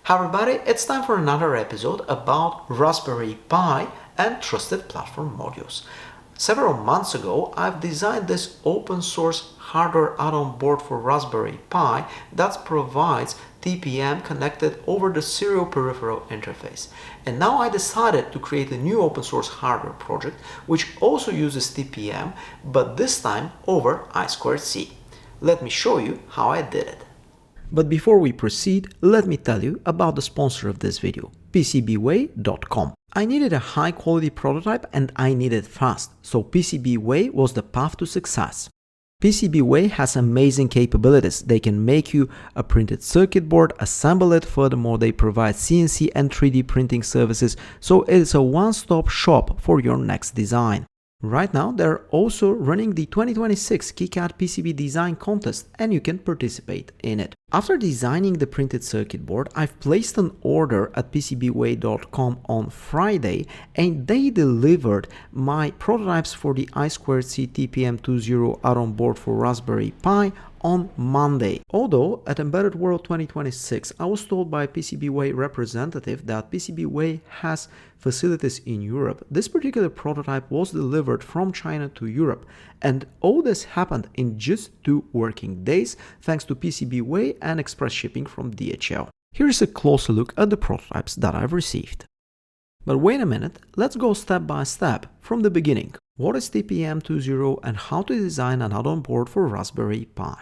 Hi everybody, it's time for another episode about Raspberry Pi and trusted platform modules. Several months ago, I've designed this open source hardware add-on board for Raspberry Pi that provides TPM connected over the serial peripheral interface. And now I decided to create a new open source hardware project which also uses TPM, but this time over I2C. Let me show you how I did it. But before we proceed, let me tell you about the sponsor of this video, PCBWay.com. I needed a high quality prototype and I needed fast, so PCBWay was the path to success. PCBWay has amazing capabilities. They can make you a printed circuit board, assemble it. Furthermore, they provide CNC and 3D printing services, so it is a one-stop shop for your next design. Right now, they're also running the 2026 KiCad PCB design contest and you can participate in it. After designing the printed circuit board, I've placed an order at PCBWay.com on Friday and they delivered my prototypes for the I2C TPM 2.0 add-on board for Raspberry Pi on Monday. Although at Embedded World 2026, I was told by a PCBWay representative that PCBWay has facilities in Europe. This particular prototype was delivered from China to Europe, and all this happened in just 2 working days thanks to PCBWay and express shipping from DHL. Here's a closer look at the prototypes that I've received. But wait a minute, let's go step by step from the beginning. What is TPM 2.0 and how to design an add-on board for Raspberry Pi?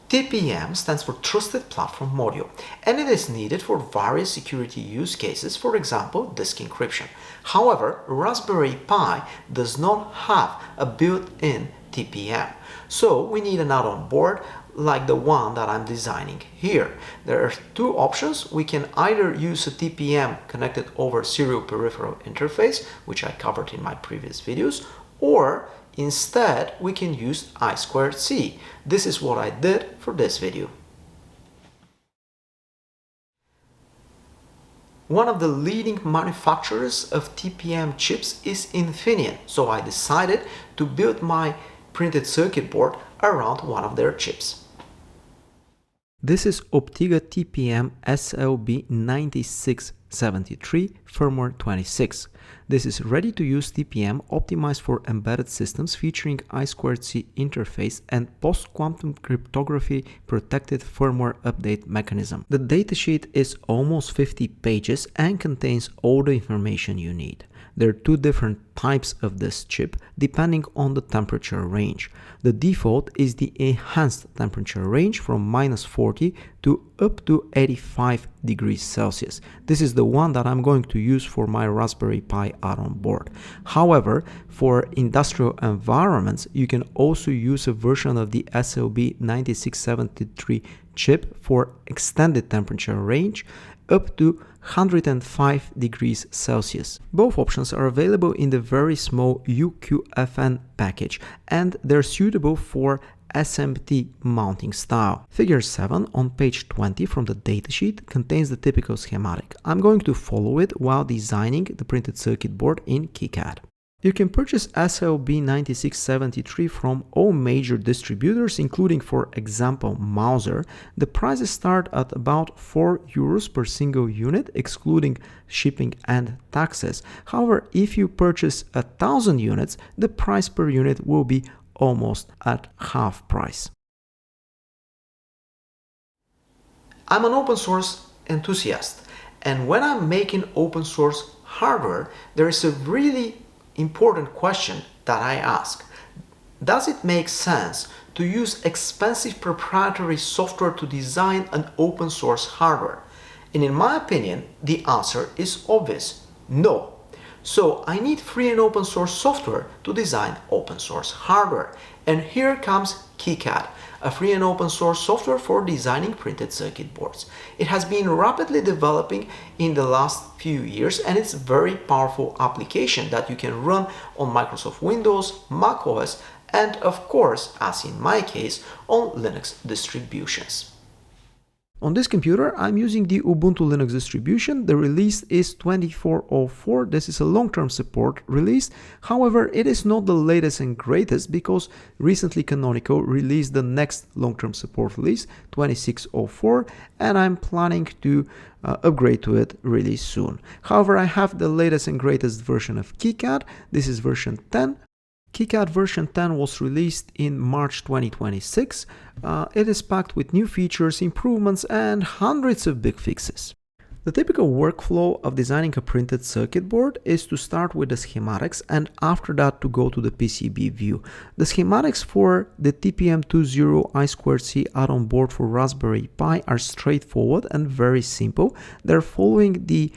TPM stands for Trusted Platform Module, and it is needed for various security use cases, for example, disk encryption. However, Raspberry Pi does not have a built-in TPM, so we need an add-on board like the one that I'm designing here. There are 2 options. We can either use a TPM connected over serial peripheral interface, which I covered in my previous videos, or instead, we can use I2C. This is what I did for this video. One of the leading manufacturers of TPM chips is Infineon, so I decided to build my printed circuit board around one of their chips. This is OPTIGA TPM SLB9673 firmware 26. This is ready-to-use TPM optimized for embedded systems featuring I2C interface and post-quantum cryptography protected firmware update mechanism. The datasheet is almost 50 pages and contains all the information you need. There are 2 different types of this chip depending on the temperature range. The default is the enhanced temperature range from -40 to up to 85 degrees Celsius. This is the one that I'm going to use for my Raspberry Pi add-on board. However, for industrial environments, you can also use a version of the SLB9673 chip for extended temperature range up to 105 degrees Celsius. Both options are available in the very small UQFN package and they're suitable for SMT mounting style. Figure 7 on page 20 from the datasheet contains the typical schematic. I'm going to follow it while designing the printed circuit board in KiCad. You can purchase SLB9673 from all major distributors, including, for example, Mouser. The prices start at about €4 per single unit, excluding shipping and taxes. However, if you purchase 1,000 units, the price per unit will be almost at half price. I'm an open source enthusiast, and when I'm making open source hardware, there is a really important question that I ask. Does it make sense to use expensive proprietary software to design an open source hardware? And in my opinion, the answer is obvious: no. So I need free and open source software to design open source hardware. And here comes KiCad, a free and open source software for designing printed circuit boards. It has been rapidly developing in the last few years and it's a very powerful application that you can run on Microsoft Windows, Mac OS, and of course, as in my case, on Linux distributions. On this computer, I'm using the Ubuntu Linux distribution. The release is 2404. This is a long-term support release. However, it is not the latest and greatest because recently Canonical released the next long-term support release, 2604, and I'm planning to upgrade to it really soon. However, I have the latest and greatest version of KiCad. This is version 10. KiCad version 10 was released in March 2026. It is packed with new features, improvements, and hundreds of bug fixes. The typical workflow of designing a printed circuit board is to start with the schematics and after that to go to the PCB view. The schematics for the TPM 2.0 I2C add-on board for Raspberry Pi are straightforward and very simple. They're following the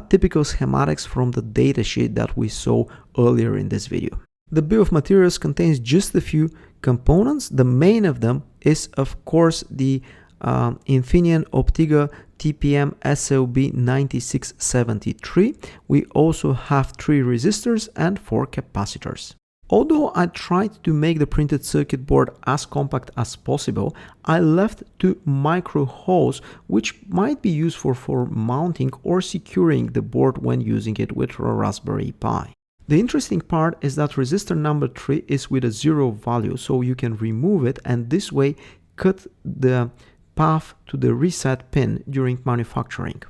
typical schematics from the datasheet that we saw earlier in this video. The bill of materials contains just a few components. The main of them is, of course, the Infineon OPTIGA TPM SLB9673. We also have 3 resistors and 4 capacitors. Although I tried to make the printed circuit board as compact as possible, I left 2 micro holes which might be useful for mounting or securing the board when using it with a Raspberry Pi. The interesting part is that resistor number 3 is with a 0 value, so you can remove it and this way cut the path to the reset pin during manufacturing.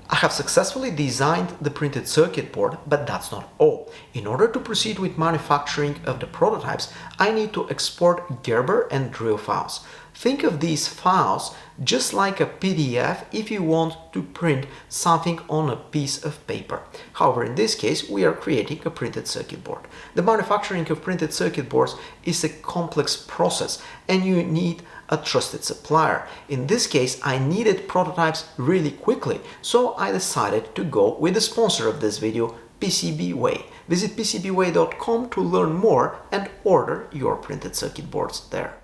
I have successfully designed the printed circuit board, but that's not all. In order to proceed with manufacturing of the prototypes, I need to export Gerber and drill files. Think of these files just like a PDF if you want to print something on a piece of paper. However, in this case, we are creating a printed circuit board. The manufacturing of printed circuit boards is a complex process and you need a trusted supplier. In this case, I needed prototypes really quickly, so I decided to go with the sponsor of this video, PCBWay. Visit PCBWay.com to learn more and order your printed circuit boards there.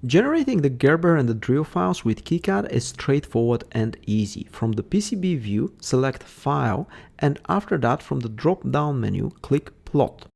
Generating the Gerber and the drill files with KiCad is straightforward and easy. From the PCB view, select File, and after that from the drop-down menu, click Plot.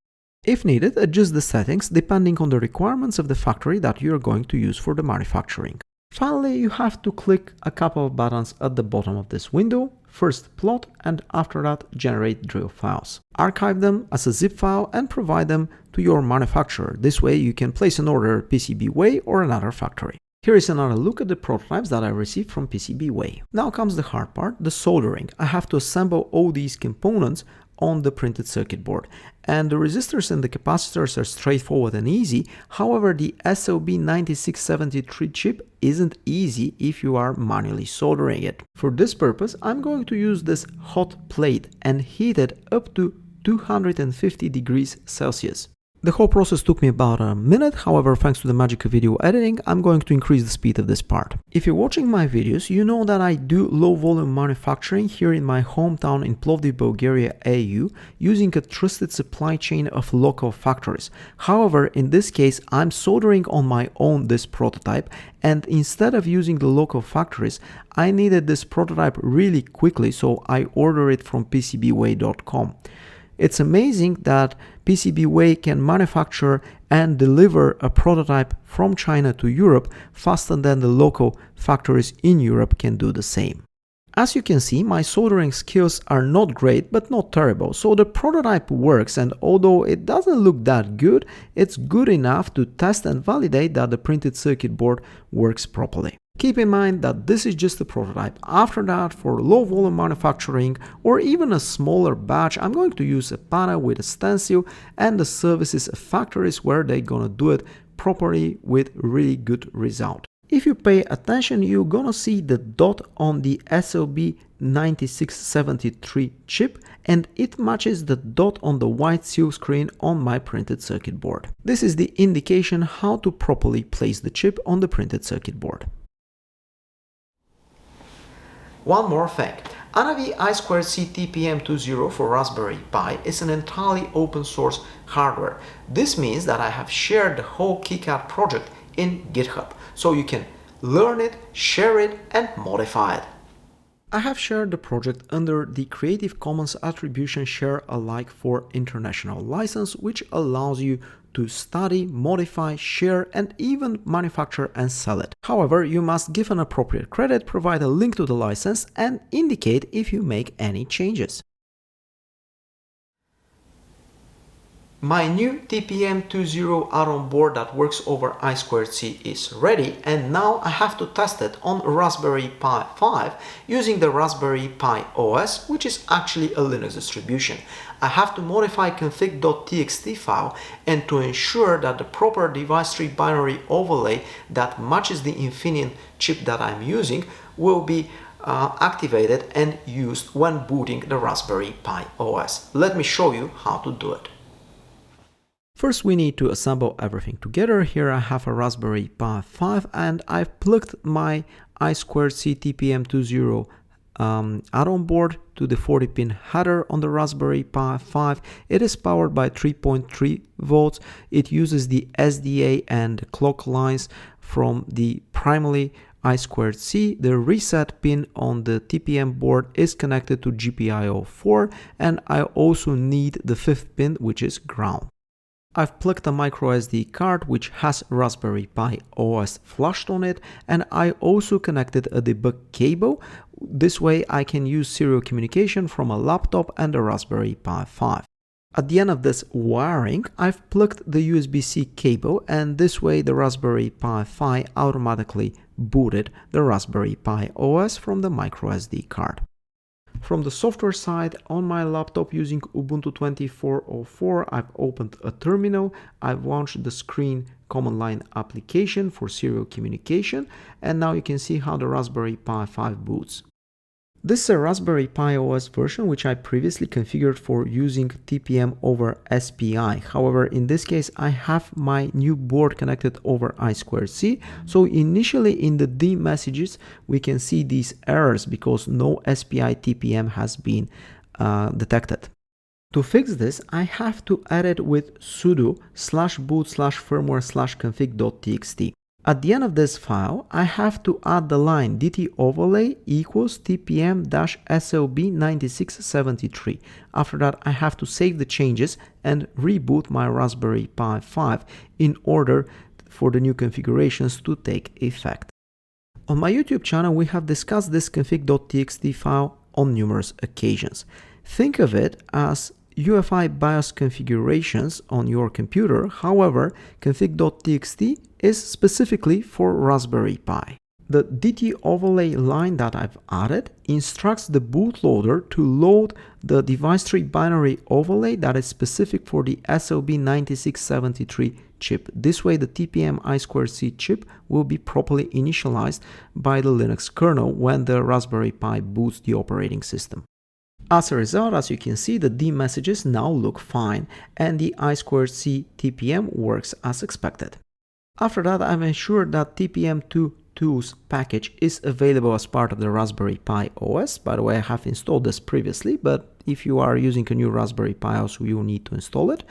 If needed, adjust the settings depending on the requirements of the factory that you are going to use for the manufacturing. Finally, you have to click a couple of buttons at the bottom of this window. First plot and after that generate drill files. Archive them as a zip file and provide them to your manufacturer. This way you can place an order at PCBWay or another factory. Here is another look at the prototypes that I received from PCBWay. Now comes the hard part, the soldering. I have to assemble all these components on the printed circuit board. And the resistors and the capacitors are straightforward and easy. However, the SLB9673 chip isn't easy if you are manually soldering it. For this purpose, I'm going to use this hot plate and heat it up to 250 degrees Celsius. The whole process took me about a minute, however, thanks to the magic of video editing, I'm going to increase the speed of this part. If you're watching my videos, you know that I do low volume manufacturing here in my hometown in Plovdiv, Bulgaria, AU, using a trusted supply chain of local factories. However, in this case, I'm soldering on my own this prototype, and instead of using the local factories, I needed this prototype really quickly, so I ordered it from PCBWay.com. It's amazing that PCBWay can manufacture and deliver a prototype from China to Europe faster than the local factories in Europe can do the same. As you can see, my soldering skills are not great but not terrible, so the prototype works, and although it doesn't look that good, it's good enough to test and validate that the printed circuit board works properly. Keep in mind that this is just a prototype. After that, for low volume manufacturing or even a smaller batch, I'm going to use a panel with a stencil and the services of factories where they're gonna do it properly with really good result. If you pay attention, you're gonna see the dot on the SLB9673 chip, and it matches the dot on the white seal screen on my printed circuit board. This is the indication how to properly place the chip on the printed circuit board. One more thing, Anavi I2C TPM 2.0 for Raspberry Pi is an entirely open source hardware. This means that I have shared the whole KiCad project in GitHub, so you can learn it, share it, and modify it. I have shared the project under the Creative Commons Attribution Share Alike for International license, which allows you to study, modify, share, and even manufacture and sell it. However, you must give an appropriate credit, provide a link to the license, and indicate if you make any changes. My new TPM 2.0 add-on board that works over I2C is ready, and now I have to test it on Raspberry Pi 5 using the Raspberry Pi OS, which is actually a Linux distribution. I have to modify config.txt file, and to ensure that the proper device tree binary overlay that matches the Infineon chip that I'm using will be activated and used when booting the Raspberry Pi OS. Let me show you how to do it. First, we need to assemble everything together. Here I have a Raspberry Pi 5 and I've plugged my I2C TPM 2.0 add-on board to the 40-pin header on the Raspberry Pi 5. It is powered by 3.3 volts. It uses the SDA and clock lines from the primary I2C. The reset pin on the TPM board is connected to GPIO 4, and I also need the 5th pin, which is ground. I've plugged a micro SD card which has Raspberry Pi OS flashed on it, and I also connected a debug cable. This way I can use serial communication from a laptop and a Raspberry Pi 5. At the end of this wiring, I've plugged the USB-C cable, and this way the Raspberry Pi 5 automatically booted the Raspberry Pi OS from the micro SD card. From the software side, on my laptop using Ubuntu 24.04, I've opened a terminal, I've launched the screen command line application for serial communication, and now you can see how the Raspberry Pi 5 boots. This is a Raspberry Pi OS version which I previously configured for using TPM over SPI. However, in this case, I have my new board connected over I2C. So initially in the D messages, we can see these errors because no SPI TPM has been detected. To fix this, I have to edit with sudo /boot/firmware/config.txt. At the end of this file, I have to add the line dt overlay equals TPM-SLB9673. After that, I have to save the changes and reboot my Raspberry Pi 5 in order for the new configurations to take effect. On my YouTube channel, we have discussed this config.txt file on numerous occasions. Think of it as UEFI BIOS configurations on your computer. However, config.txt is specifically for Raspberry Pi. The DT overlay line that I've added instructs the bootloader to load the device tree binary overlay that is specific for the SLB9673 chip. This way, the TPM I2C chip will be properly initialized by the Linux kernel when the Raspberry Pi boots the operating system. As a result, as you can see, the D messages now look fine and the I2C TPM works as expected. After that, I've ensured that TPM 2.0's package is available as part of the Raspberry Pi OS. By the way, I have installed this previously, but if you are using a new Raspberry Pi OS, you will need to install it.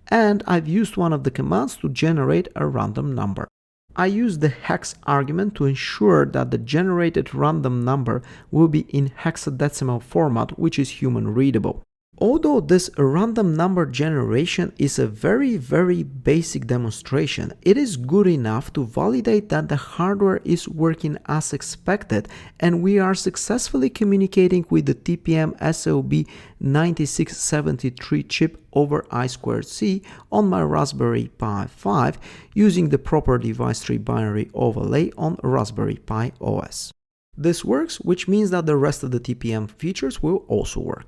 And I've used one of the commands to generate a random number. I use the hex argument to ensure that the generated random number will be in hexadecimal format, which is human readable. Although this random number generation is a very basic demonstration, it is good enough to validate that the hardware is working as expected and we are successfully communicating with the TPM SLB9673 chip over I2C on my Raspberry Pi 5 using the proper device tree binary overlay on Raspberry Pi OS. This works, which means that the rest of the TPM features will also work.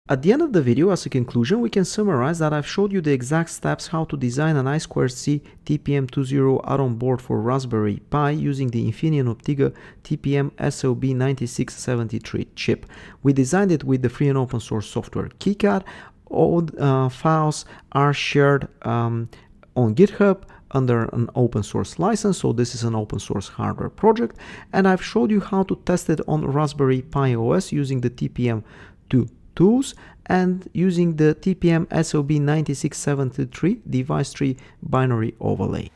At the end of the video, as a conclusion, we can summarize that I've showed you the exact steps how to design an I2C TPM 2.0 add-on board for Raspberry Pi using the Infineon OPTIGA TPM SLB9673 chip. We designed it with the free and open source software KiCad. All files are shared on GitHub under an open source license, so this is an open source hardware project, and I've showed you how to test it on Raspberry Pi OS using the TPM 2 tools and using the TPM SLB9673 device tree binary overlay.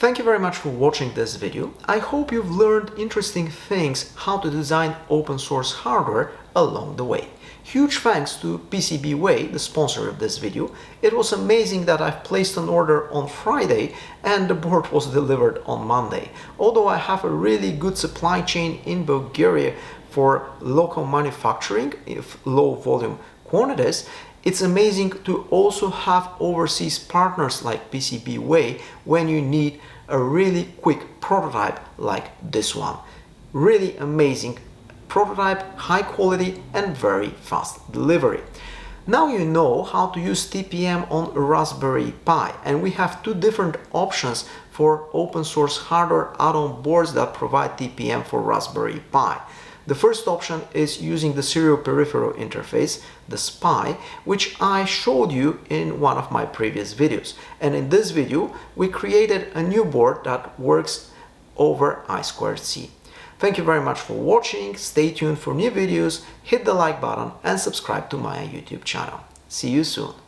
Thank you very much for watching this video. I hope you've learned interesting things how to design open source hardware along the way. Huge thanks to PCBWay, the sponsor of this video. It was amazing that I've placed an order on Friday and the board was delivered on Monday. Although I have a really good supply chain in Bulgaria for local manufacturing, if low volume quantities, it's amazing to also have overseas partners like PCBWay when you need a really quick prototype like this one. Really amazing prototype, high quality and very fast delivery. Now you know how to use TPM on a Raspberry Pi, and we have two different options for open source hardware add-on boards that provide TPM for Raspberry Pi. The first option is using the serial peripheral interface, the SPI, which I showed you in one of my previous videos. And in this video, we created a new board that works over I2C. Thank you very much for watching. Stay tuned for new videos, hit the like button and subscribe to my YouTube channel. See you soon.